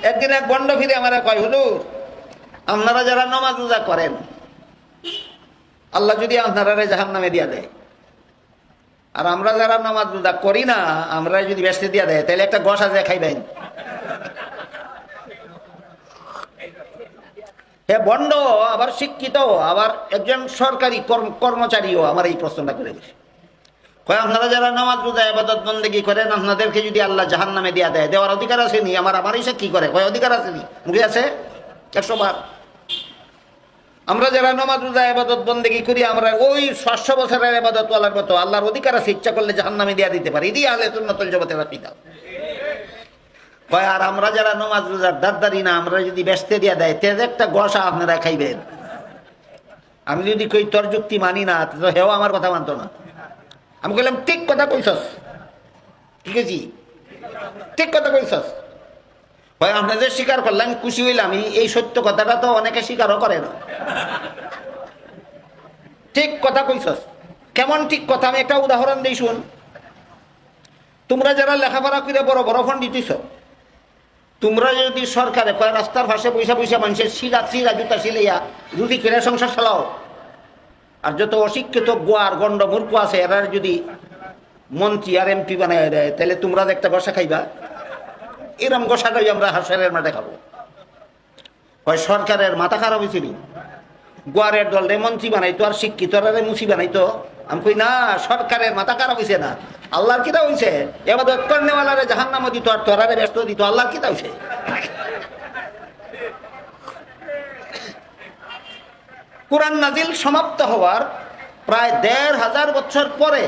একদিন এক বন্ড ফিরে আমার কয়, হুজুর আপনারা যারা নামাজ রোজা করেন, আল্লাহ যদি আপনারা জাহান্নামে দিয়া দেয়, আর আমরা যারা নামাজ রোজা করি না, আমরা যদি বেহেশতে দিয়া দেয়, তাহলে একটা গসা যে খাইবেন। হে বন্ড, আবার শিক্ষিত, আবার একজন সরকারি কর্মচারীও আমার এই প্রশ্নটা করে দিছে। কয় আপনারা যারা নামাজ রোজা ইবাদত বন্দেগী করেন, আপনাদেরকে যদি আল্লাহ জাহান্নামে দিয়া দেয়, দেওয়ার অধিকার আছে নি? আমার ইসে কি করে? কয় অধিকার আছে নি? মুখে আছে 100 বার। আমরা যারা নামাজ রোজা ইবাদত বন্দেগী করি, আমরা ওই 500 বছরের ইবাদত ওয়ালার মতো আল্লাহর অধিকার আছে, ইচ্ছা করলে জাহান্নামে দিয়া দিতে পারি। এটাই আহলে সুন্নাতুল জামাতের আকীদা। কয় আর আমরা যারা নামাজ রোজার দারদারি না, আমরা যদি বেহেশতে দিয়া দেয়, তেজ একটা গসা আপনারা খাইবেন। আমি যদি কই তোর যুক্তি মানি না, তো হেও আমার কথা মানতো না। আমি বললাম ঠিক কথা কইছস, ঠিক আছে, ঠিক কথা কইছস। হয় আপনাদের স্বীকার করলাম, খুশি হইলাম। এই সত্য কথাটা তো অনেকে স্বীকারও করে না। ঠিক কথা কইছস। কেমন ঠিক কথা? আমি একটা উদাহরণ দিই, শুন। তোমরা যারা লেখাপড়া করে বড় বড় পণ্ডিত হইছ, তোমরা যদি সরকারে কয় রাস্তার পাশে পয়সা পয়সা মানুষের শিলা জুতা সিলাইয়া রুটি করে সংসার চালাও, আর যত অশিক্ষিত গোয়ার গন্ড মূর্খ আছে এরা যদি মন্ত্রী আর এমপি বানায় দেয়, তাহলে তোমরা একটা গসা খাইবা? এরম গসা খাই আমরা হাসরের মাঠে খাবো। হয় সরকারের মাথা খারাপ হয়েছিল, গোয়ারের দল রে মন্ত্রী বানাইতো আর শিক্ষিত মুসি বানাইতো। আমি কই না, সরকারের মাথা খারাপ হয়েছে না, আল্লাহর কিতা হয়েছে? এবার কর্নেওয়ালারে জাহান্নামে দিত আর তোরারে ব্যস্ত দিত, আল্লাহর কিতা হয়েছে? কুরআন নাজিল সমাপ্ত হওয়ার প্রায় 1500 বছর পরে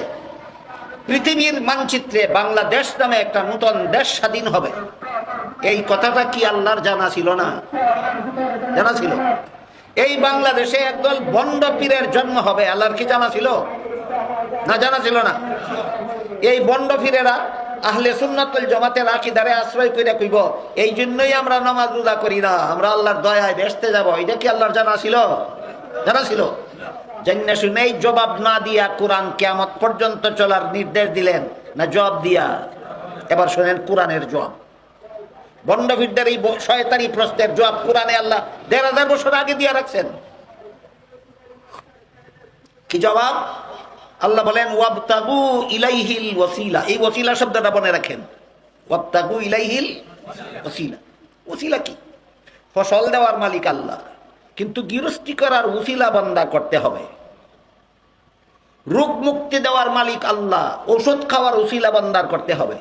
পৃথিবীর মানচিত্রে বাংলাদেশ নামে একটা নতুন দেশ স্বাধীন হবে। এই কথাটা কি আল্লাহর জানা ছিল না? জানা ছিল। এই বাংলাদেশে একদল বন্ড পীরের জন্ম হবে, আল্লাহর কি জানা ছিল? না, জানা ছিল না। এই বন্ড পীরেরা আহলে সুন্নাতুল জামাতের আকীদারে আশ্রয় করে কইব, এই জন্যই আমরা নামাজ রোজা করি না, আমরা আল্লাহর দয়ায় বেহেশতে যাব। এটা কি আল্লাহর জানা ছিল? জানা ছিল। জান্না শুনেই জবাব না দিয়া কোরআন কিয়ামত পর্যন্ত চলার নির্দেশ দিলেন না জবাব দিয়া? এবার শুনেন কোরআনের জবাব। বন্ডভীরদের এই শয়তানি প্রশ্নের জবাব কোরআনে আল্লাহ 1500 বছর আগে দিয়া রাখছেন। কি জবাব? আল্লাহ বলেন ওয়াবতাগু ইলাইহিল ওয়াসিলা। এই ওয়াসিলা শব্দটা মনে রাখেন। ওয়াবতাগু ইলাইহিল ওয়াসিলা। ওয়াসিলা কি? ফসল দেওয়ার মালিক আল্লাহ, কিন্তু গৃহস্থী করার ওসিলা বান্দা করতে হবে। রোগ মুক্তি দেওয়ার মালিক আল্লাহ, ঔষধ খাওয়ার ওসিলা বান্দার করতে হবে।